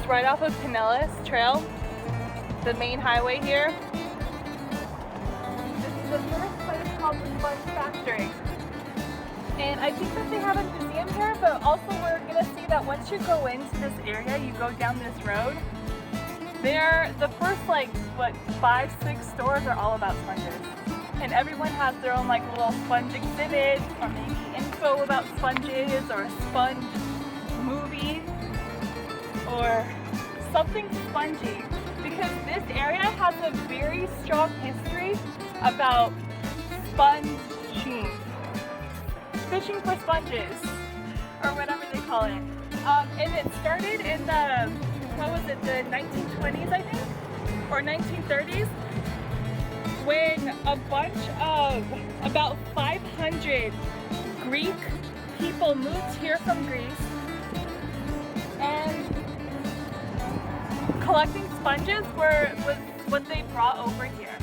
It's right off of Pinellas Trail, the main highway here. This is the first place called the Sponge Factory. And I think that they have a museum here, but also we're gonna see that once you go into this area, you go down this road, the first like, what, 5-6 stores are all about sponges. And everyone has their own like little sponge exhibit, or maybe info about sponges, or a sponge movie, or something spongy. Because this area has a very strong history about sponging. Fishing for sponges, or whatever they call it. And it started in the, what was it, the 1920s, I think? Or 1930s? When a bunch of about 500 Greek people moved here from Greece, and collecting sponges was what they brought over here.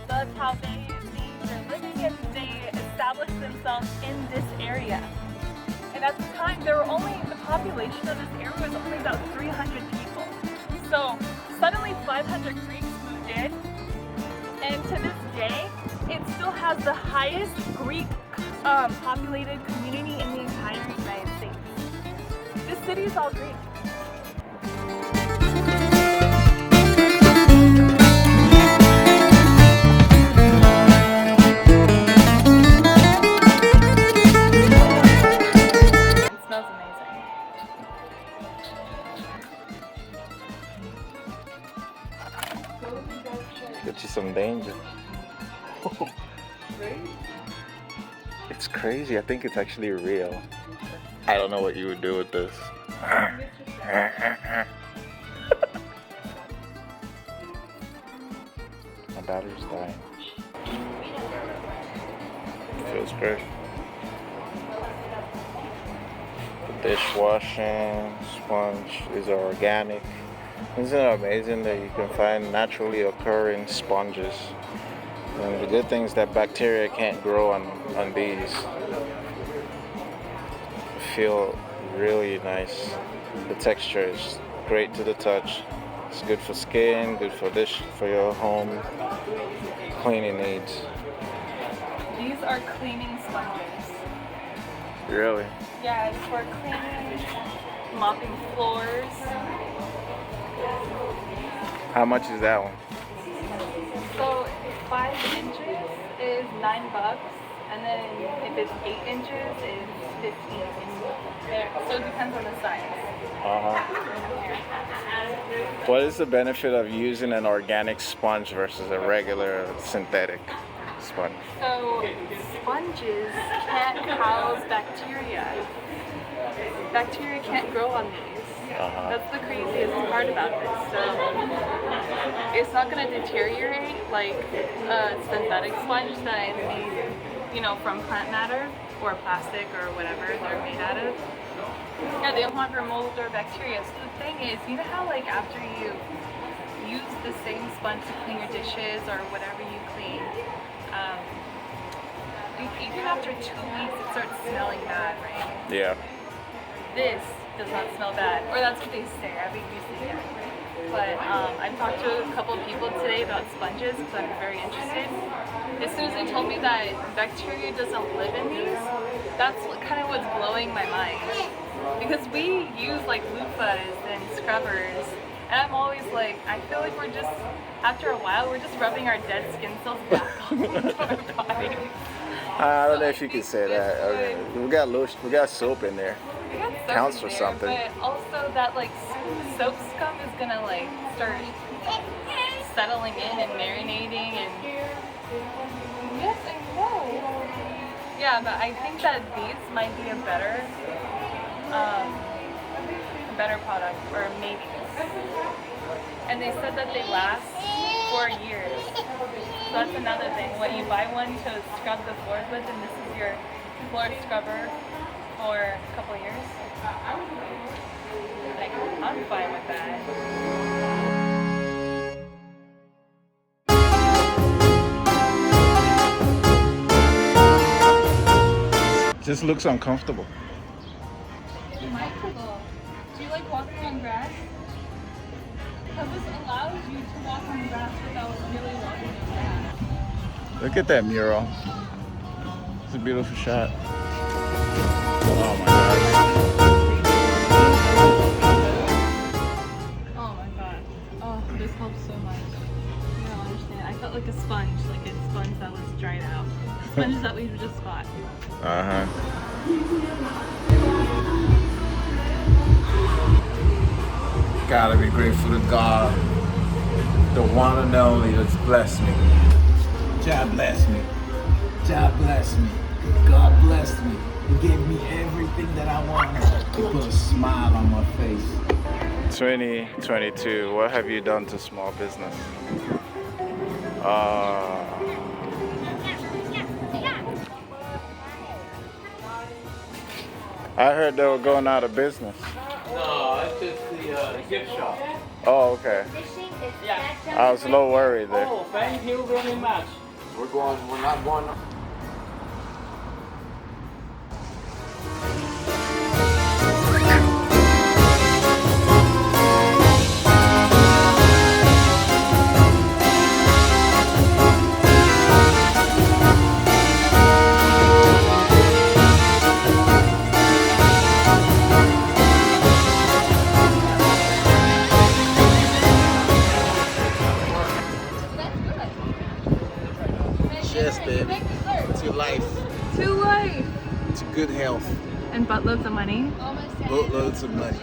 That's how they made their living, and they established themselves in this area. And at the time, the population of this area was only about 300 people. So suddenly 500 Greeks moved in, and to this day, it still has the highest Greek populated community in the entire United States. This city is all Greek. It smells amazing. Get you some danger. It's crazy. I think it's actually real. I don't know what you would do with this. My battery's dying. Feels great. The dishwashing sponge is organic. Isn't it amazing that you can find naturally occurring sponges? And the good thing is that bacteria can't grow on these. Feel really nice. The texture is great to the touch. It's good for skin, good for your home cleaning needs. These are cleaning sponges. Really? Yeah, it's for cleaning, mopping floors. How much is that one? So 5 inches is $9, and then if it's 8 inches, it's 15. So it depends on the size. What is the benefit of using an organic sponge versus a regular synthetic sponge? So sponges can't house bacteria. Bacteria can't grow on these. That's the craziest part about this. So it's not going to deteriorate like a synthetic sponge that is made, you know, from plant matter or plastic or whatever they're made out of. Yeah, they don't have mold or bacteria. So the thing is, you know how like after you use the same sponge to clean your dishes or whatever you clean, even after 2 weeks it starts smelling bad, right? Yeah. This does not smell bad, or that's what they say. I mean, usually, yeah. But I've talked to a couple of people today about sponges because I'm very interested. As soon as they told me that bacteria doesn't live in these, that's kind of what's blowing my mind. Because we use like loofahs and scrubbers, and I'm always like, I feel like we're just, after a while, we're just rubbing our dead skin cells back onto our bodies. I don't know if you could say that. We got soap in there. Counts for something. But also that like soap scum is gonna like start settling in and marinating and yes, I know. Yeah, but I think that these might be a better product, or maybe. And they said that they last 4 years. So that's another thing. When you buy one to scrub the floors with, and this is your floor scrubber for a couple of years, like, I'm fine with that. Just looks uncomfortable. Comfortable. Do you like walking on grass? basket that was really loving that. Look at that mural. It's a beautiful shot. Oh my Oh my god. Oh, this helps so much. You don't understand. I felt like a sponge, like a sponge that was dried out. Sponge that we just bought. Uh-huh. Gotta be grateful to God, the one and only that's blessed me. God bless me. God bless me. God blessed me. He gave me everything that I wanted. He put a smile on my face. 2022, what have you done to small business? I heard they were going out of business. No, it's just the gift shop. Oh, okay. I was a little worried there. Oh, thank you very much. We're not going. Cheers, baby. To life. To life! To good health. And buttloads of money. Boatloads of money.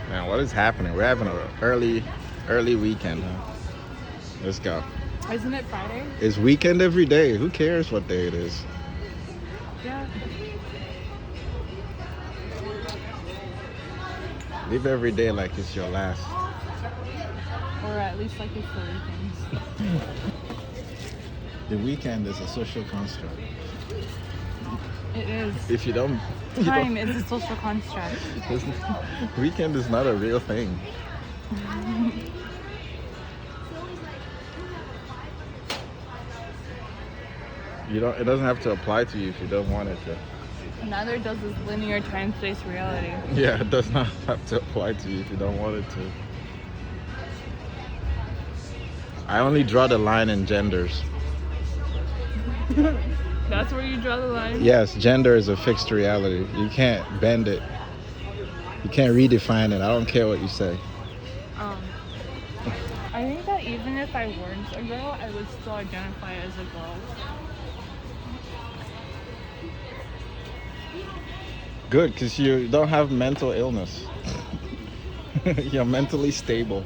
Man, what is happening? We're having an early weekend, huh? Let's go. Isn't it Friday? It's weekend every day. Who cares what day it is? Yeah. Live every day like it's your last. Or at least like it's the weekends. The weekend is a social construct. It is. If you don't... Time is a social construct. Weekend is not a real thing. It doesn't have to apply to you if you don't want it to. Neither does this linear time-space reality. Yeah, it does not have to apply to you if you don't want it to. I only draw the line in genders. That's where you draw the line? Yes, gender is a fixed reality. You can't bend it. You can't redefine it. I don't care what you say. I think that even if I weren't a girl, I would still identify as a girl. Good, because you don't have mental illness. You're mentally stable.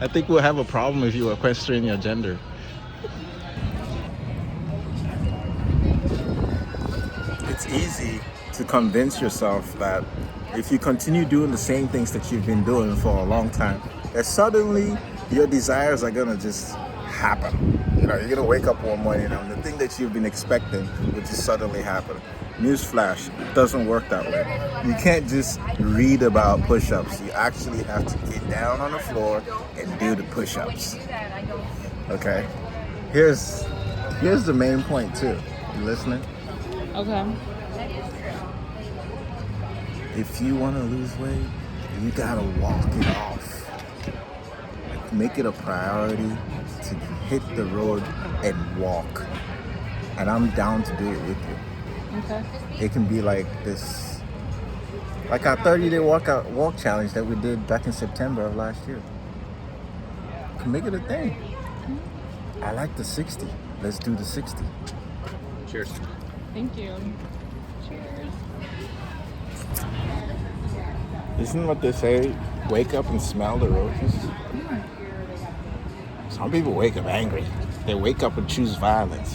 I think we'll have a problem if you were questioning your gender. It's easy to convince yourself that if you continue doing the same things that you've been doing for a long time, that suddenly your desires are gonna just happen. You know, you're gonna wake up one morning and the thing that you've been expecting will just suddenly happen. Newsflash, it doesn't work that way. You can't just read about push-ups. You actually have to get down on the floor and do the push-ups. Okay? Here's the main point too. You listening? Okay. If you want to lose weight, you gotta walk it off. Like, make it a priority to hit the road and walk. And I'm down to do it with you. Okay. It can be like this, like our 30-day walk challenge that we did back in September of last year. You can make it a thing. I like the 60. Let's do the 60. Cheers. Thank you. Cheers. Isn't what they say, wake up and smell the roses? Some people wake up angry. They wake up and choose violence.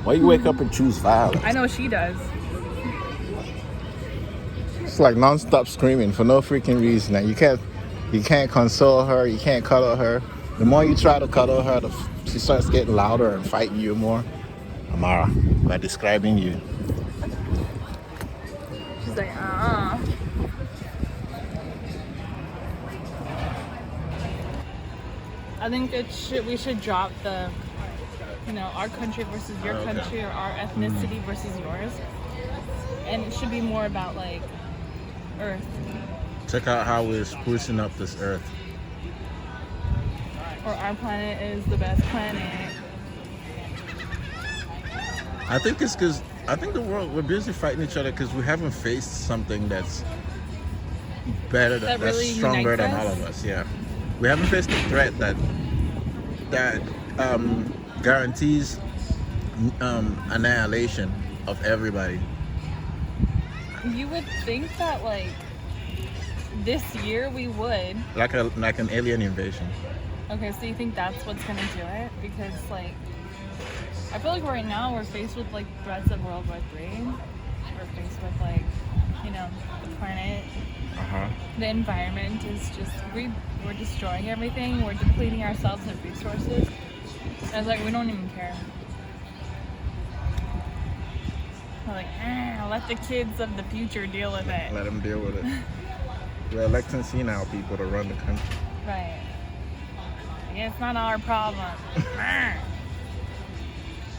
Why you wake up and choose violence? I know she does. It's like non-stop screaming for no freaking reason. And you can't console her. You can't cuddle her. The more you try to cuddle her, she starts getting louder and fighting you more. Amara, by describing you. She's like, I think we should drop the, our country versus your country, or our ethnicity versus yours. And it should be more about like Earth. Check out how we're sprucing up this Earth. Or our planet is the best planet. I think it's because the world, we're busy fighting each other because we haven't faced something that's better, that's really stronger than unites all us? of us. Yeah, we haven't faced a threat that guarantees annihilation of everybody. You would think that like this year we would. Like an alien invasion. Okay, so you think that's what's gonna do it? Because like, I feel like right now we're faced with like threats of World War III. We're faced with like, the planet. The environment is just, we're destroying everything. We're depleting ourselves of resources. And it's like, we don't even care. We're like, let the kids of the future deal with it. Let them deal with it. We're electing senile people to run the country. Right. Yeah, it's not our problem.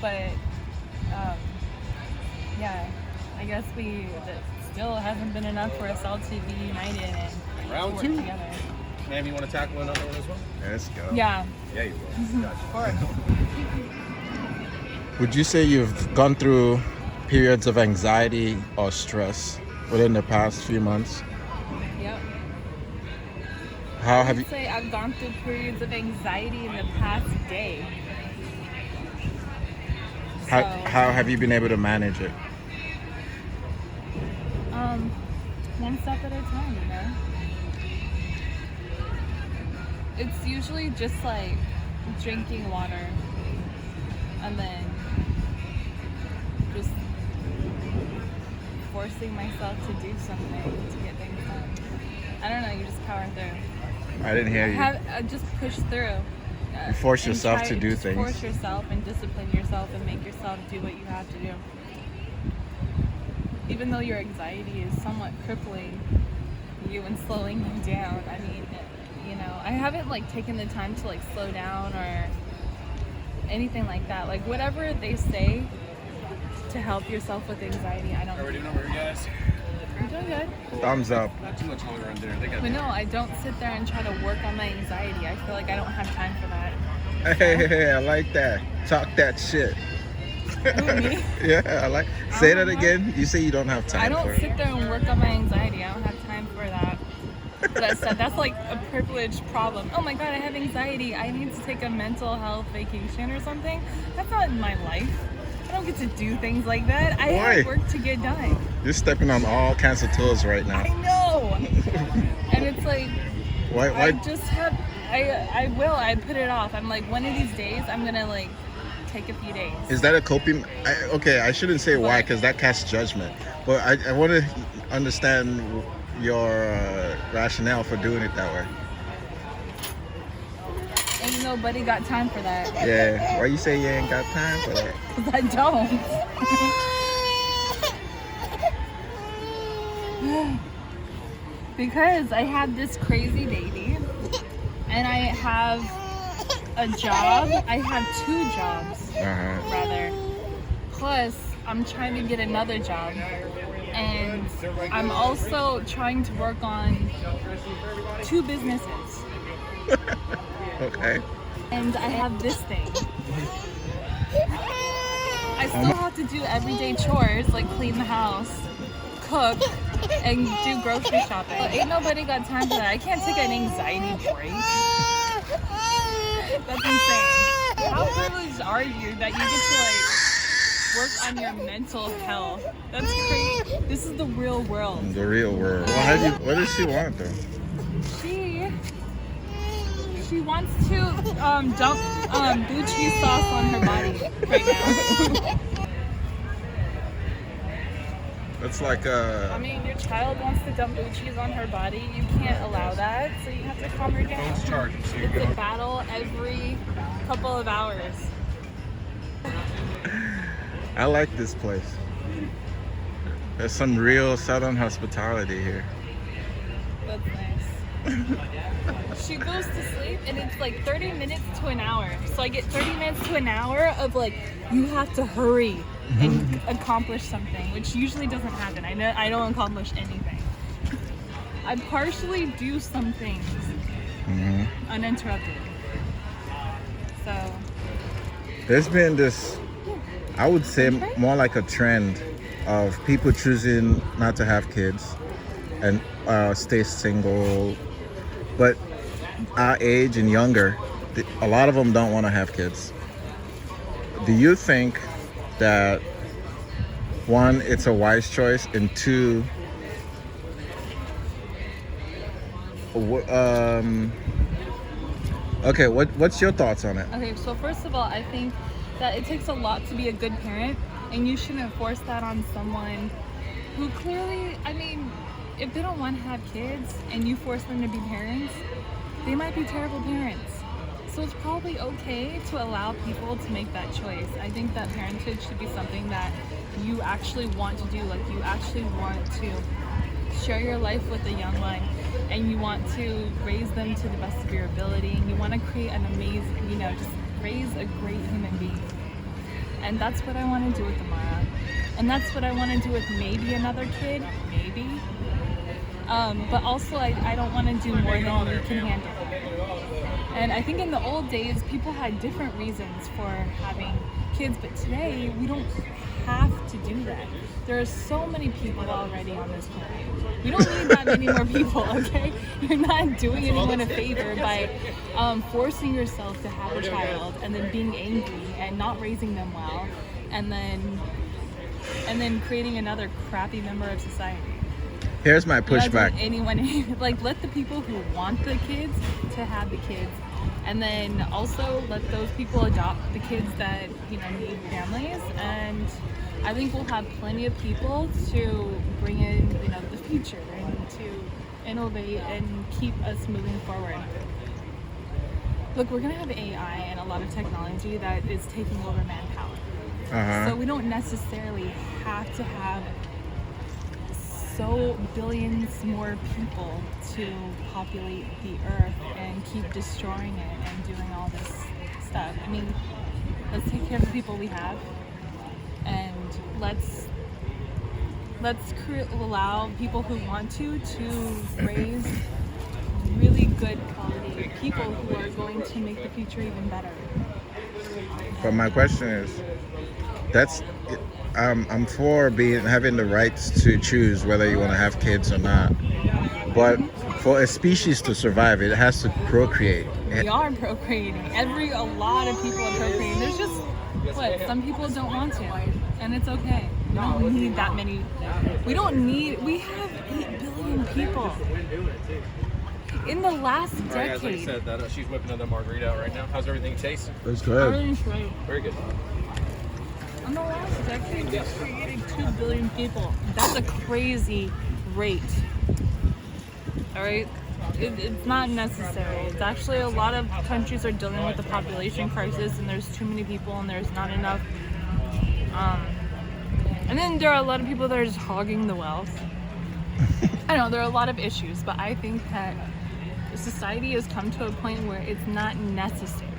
But, yeah, I guess that still hasn't been enough for us all to be united and Round work 2. together. Ma'am, you want to tackle another one as well? Let's go. Yeah, Yeah, you will. Gotcha. of course. Would you say you've gone through periods of anxiety or stress within the past few months? Yep. How have I you? would say I've gone through periods of anxiety in the past day. How have you been able to manage it? One step at a time, It's usually just like drinking water and then just forcing myself to do something to get things done. I don't know, you just power through. I didn't hear you. Just push through. You force And yourself try- to do just things. Force yourself and discipline yourself and make yourself do what you have to do. Even though your anxiety is somewhat crippling you and slowing you down, I mean, I haven't like taken the time to like slow down or anything like that. Like whatever they say to help yourself with anxiety, I don't. Already number, guys. You're doing good. Thumbs up. Not too much longer in there. They got But no, I don't sit there and try to work on my anxiety. I feel like I don't have time for that. Hey, I like that. Talk that shit. Who, me? Yeah, I like. Say that again. You say you don't have time I don't for it. sit there and work on my anxiety. I don't have time for that. But I said that's like a privileged problem. Oh my god, I have anxiety. I need to take a mental health vacation or something. That's not in my life. I don't get to do things like that. I have work to get done. You're stepping on all kinds of toes right now. I know. And it's like, Why? I just have, I put it off. I'm like, one of these days, I'm gonna like take a few days. Is that a coping? I shouldn't say why because that casts judgment. But I want to understand your rationale for doing it that way. Ain't nobody got time for that. Yeah. Why you say you ain't got time for that? 'Cause I don't. Because I have this crazy baby and I have a job. I have 2 jobs, rather. Plus, I'm trying to get another job. And I'm also trying to work on 2 businesses. Okay. And I have this thing. I still have to do everyday chores like clean the house, cook, and do grocery shopping. But ain't nobody got time for that. I can't take an anxiety break. That's insane. How privileged are you that you get to like work on your mental health? That's crazy. This is the real world. The real world. Well, what does she want though? She wants to dump blue cheese sauce on her body right now. It's like I mean, your child wants to dump blue cheese on her body. You can't allow that, so you have to calm her down. Phone's charging, so you It's go. a battle every couple of hours. I like this place. There's some real Southern hospitality here. That's nice. She goes to sleep and it's like 30 minutes to an hour. So I get 30 minutes to an hour of like, you have to hurry and accomplish something, which usually doesn't happen. I don't accomplish anything. I partially do some things uninterrupted. So there's been this, I would say, more like a trend of people choosing not to have kids and stay single. But our age and younger, a lot of them don't want to have kids. Do you think that, one, it's a wise choice, and two, okay, what's your thoughts on it? okay, so first of all, I think that it takes a lot to be a good parent, and you shouldn't force that on someone who clearly, I mean, if they don't want to have kids and you force them to be parents, they might be terrible parents. So it's probably okay to allow people to make that choice. I think that parenthood should be something that you actually want to do. Like, you actually want to share your life with a young one, and you want to raise them to the best of your ability, and you want to create an amazing, you know, just raise a great human being. And that's what I want to do with Amara. And that's what I want to do with maybe another kid, maybe. But also I don't want to do more than we can handle. And I think in the old days, people had different reasons for having kids, but today we don't have to do that. There are so many people already on this planet. We don't need that many more people, okay? You're not doing anyone a favor by forcing yourself to have a child and then being angry and not raising them well, and then creating another crappy member of society. Here's my pushback. Anyone, like, let the people who want the kids to have the kids, and then also let those people adopt the kids that, you know, need families. And I think we'll have plenty of people to bring in, you know, the future and to innovate and keep us moving forward. Look, we're gonna have AI and a lot of technology that is taking over manpower. So we don't necessarily have to have so billions more people to populate the earth and keep destroying it and doing all this stuff. I mean, let's take care of the people we have, and let's allow people who want to raise really good quality people who are going to make the future even better. But my question is, I'm for having the rights to choose whether you want to have kids or not. But for a species to survive, it has to procreate. We are procreating. A lot of people are procreating. There's just, some people don't want to, and it's okay. We don't need that many. We have 8 billion people. In the last decade. Like I said, that she's whipping another margarita out right now. How's everything taste? It's good. Everything's great. Very good. In the last decade, we created 2 billion people. That's a crazy rate. All right? It's not necessary. It's actually, a lot of countries are dealing with the population crisis, and there's too many people and there's not enough. And then there are a lot of people that are just hogging the wealth. I know there are a lot of issues, but I think that society has come to a point where it's not necessary.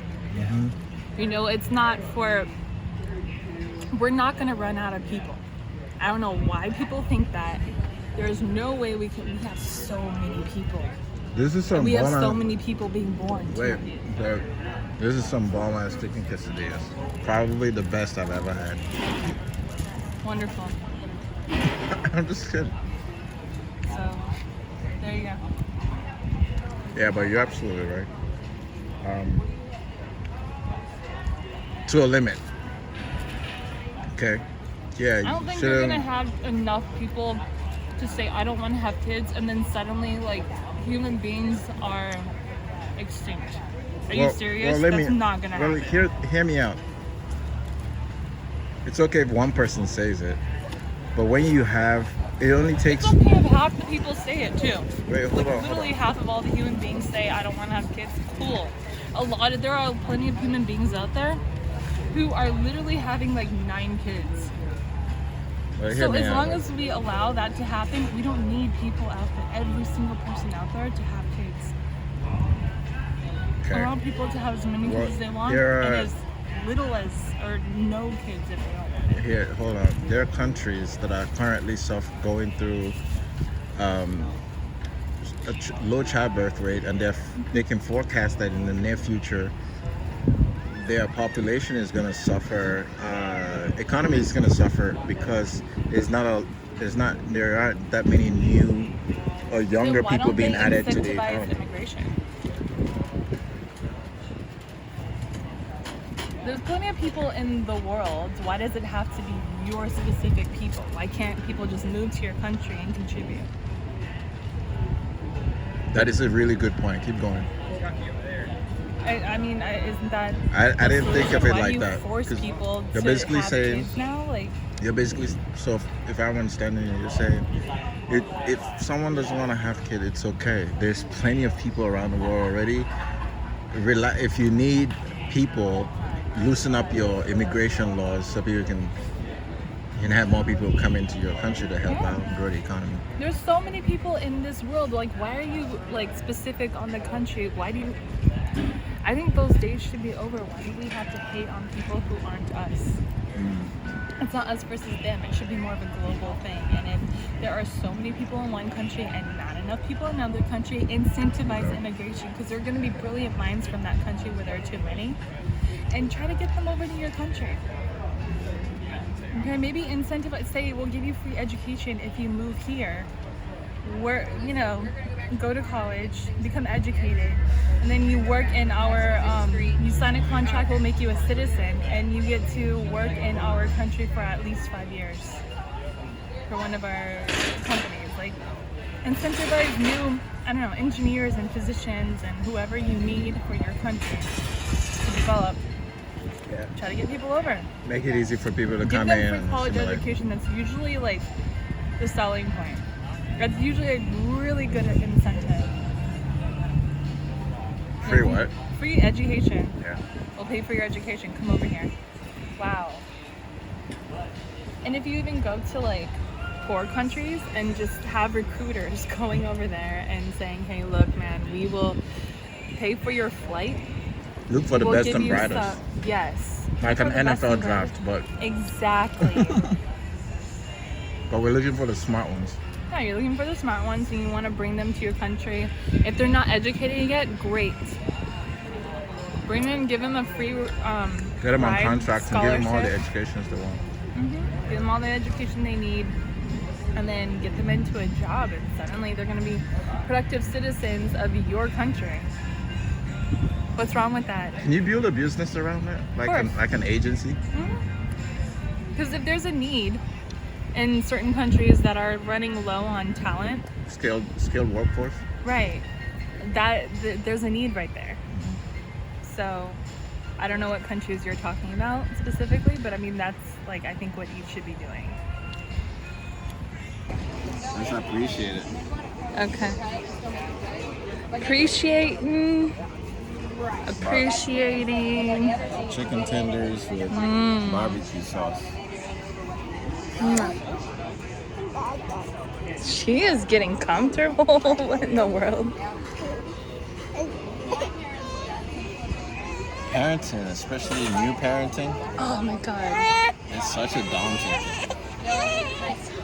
You know, it's not for... We're not going to run out of people. I don't know why people think that. There's no way we have so many people. This is some we have so many people being born. Wait, this is some bomb-ass chicken quesadillas. Probably the best I've ever had. Wonderful. I'm just kidding. So, there you go. Yeah, but you're absolutely right. To a limit. Okay. Yeah. I don't think you're gonna have enough people to say I don't want to have kids, and then suddenly, like, human beings are extinct. Are you serious? That's not gonna happen. Hear me out. It's okay if one person says it, but when you have, it only takes. It's okay if half the people say it too. Wait, hold on. Literally half of all the human beings say I don't want to have kids. Cool. There are plenty of human beings out there who are literally having like 9 kids. Well, So as long as we allow that to happen, we don't need people out there, every single person out there to have kids. Okay. Allow people to have as many kids as they want and as little as, or no kids if they don't want it. Here, hold on. There are countries that are currently going through low childbirth rate, and they can forecast that in the near future their population is going to suffer, economy is going to suffer because there aren't that many new or younger people being added to the economy. Immigration? There's plenty of people in the world. Why does it have to be your specific people? Why can't people just move to your country and contribute? That is a really good point. Keep going. I mean, isn't that? I didn't think of it Why like do you that. force people You're to basically have saying kids now? Like, you're basically, so if I'm understanding you, you're saying if someone doesn't want to have kids, it's okay. There's plenty of people around the world already. If you need people, loosen up your immigration laws so people can have more people come into your country to help out and grow the economy. there's so many people in this world. Like, why are you like specific on the country? Why do you? I think those days should be over. Why do we have to hate on people who aren't us? It's not us versus them. It should be more of a global thing. And if there are so many people in one country and not enough people in another country, incentivize immigration, because there are going to be brilliant minds from that country where there are too many, and try to get them over to your country. Okay, maybe incentivize. Say we'll give you free education if you move here. Where go to college, become educated, and then you work in our, you sign a contract, we'll make you a citizen, and you get to work in our country for at least 5 years for one of our companies. Like, incentivize new, engineers and physicians and whoever you need for your country to develop. Yeah. Try to get people over. Make it easy for people to Give come them in. free and college assimilate. education. That's usually like the selling point. That's usually a really good incentive. Free what? Free education. Yeah. We'll pay for your education. Come over here. Wow. And if you even go to like poor countries and just have recruiters going over there and saying, hey, look, man, we will pay for your flight. Look for the We'll best give and you brightest. Yes. Like Look an for the best NFL and draft, but Exactly. we're looking for the smart ones. Yeah, you're looking for the smart ones and you want to bring them to your country. If they're not educated yet, great. Bring them, give them a free Get them on ride contracts and give them all the scholarship. educations they want. Give them all the education they need, and then get them into a job, and suddenly they're going to be productive citizens of your country. What's wrong with that? Can you build a business around that? Like an agency? Because if there's a need in certain countries that are running low on talent, Skilled workforce? right, there's a need right there. So I don't know what countries you're talking about specifically, but I mean that's like I think what you should be doing. I just appreciate it. Okay. Appreciating. Chicken tenders with barbecue sauce. She is getting comfortable. What in the world? Parenting, especially new parenting, Oh my god. is such a daunting thing.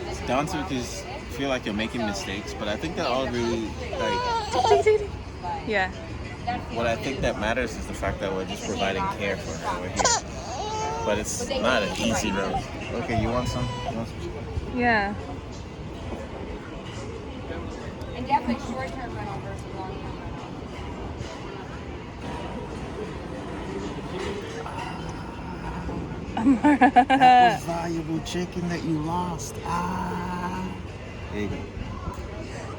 It's daunting because you feel like you're making mistakes, but I think that all really, Yeah. what I think that matters is the fact that we're just providing care for her. We're here. But it's not an easy road. Okay, you want some? Yeah. And definitely short-term rental versus long-term That was valuable chicken that you lost. There you go.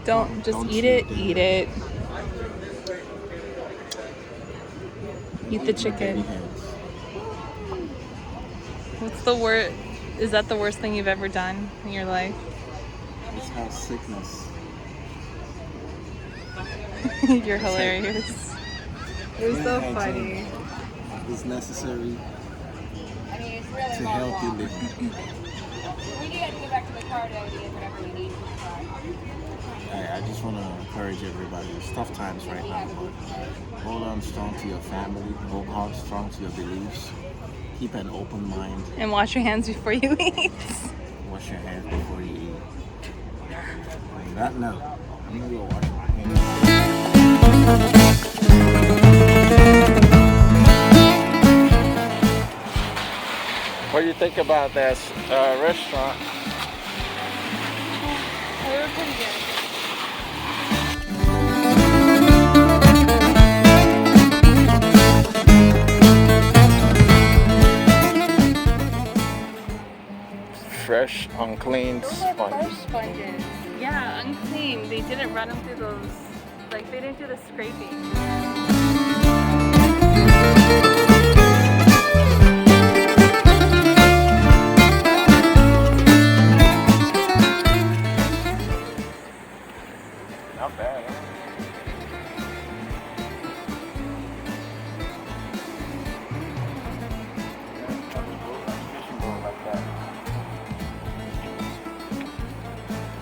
Don't just Don't eat cheat, it. dude. Eat it. Eat the Baby chicken. hands. What's the worst? Is that the worst thing you've ever done in your life? It's how sickness. You're hilarious. You're so funny. It's necessary I mean, it's really to not healthy long. living. We need to go back to the car to get whatever we need. I just want to encourage everybody. It's tough times right now, but hold on strong to your family. Hold on strong to your beliefs. Keep an open mind. And wash your hands before you eat. Wash your hands before you eat. On that note, I'm gonna go wash my hands. What do you think about this restaurant? They were pretty good. Fresh, unclean Those are fresh sponges. sponges. Yeah, unclean. They didn't run them through those, like they didn't do the scraping. Not bad, huh?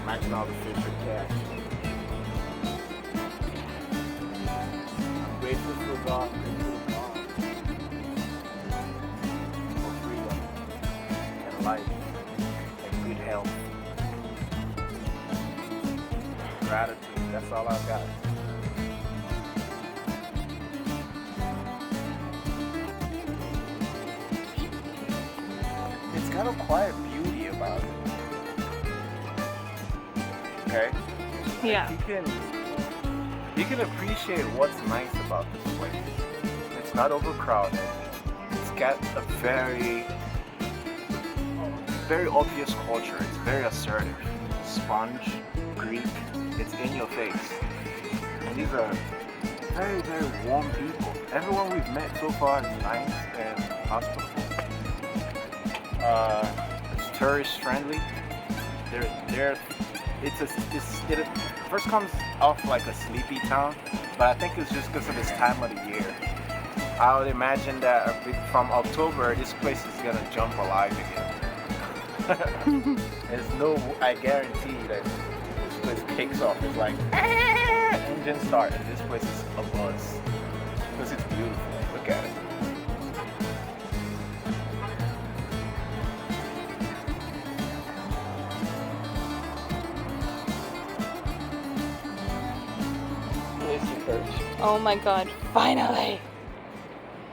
Imagine all the fish are catch. I'm grateful for God. For freedom and life and good health. Gratitude, that's all I've got. It's got a quiet beauty about it. Okay? Yeah. You can appreciate what's nice about this place. It's not overcrowded. It's got a very obvious culture. It's very assertive. Sponge, Greek, it's in your face. And these are very, very warm people. Everyone we've met so far is nice and hospitable. It's tourist friendly. It first comes off like a sleepy town, but I think it's just because of this time of the year. I would imagine that from October, this place is gonna jump alive again. I guarantee that this place kicks off. It's like engine start, and this place is a buzz because it's beautiful. Look at it. Oh my god, finally!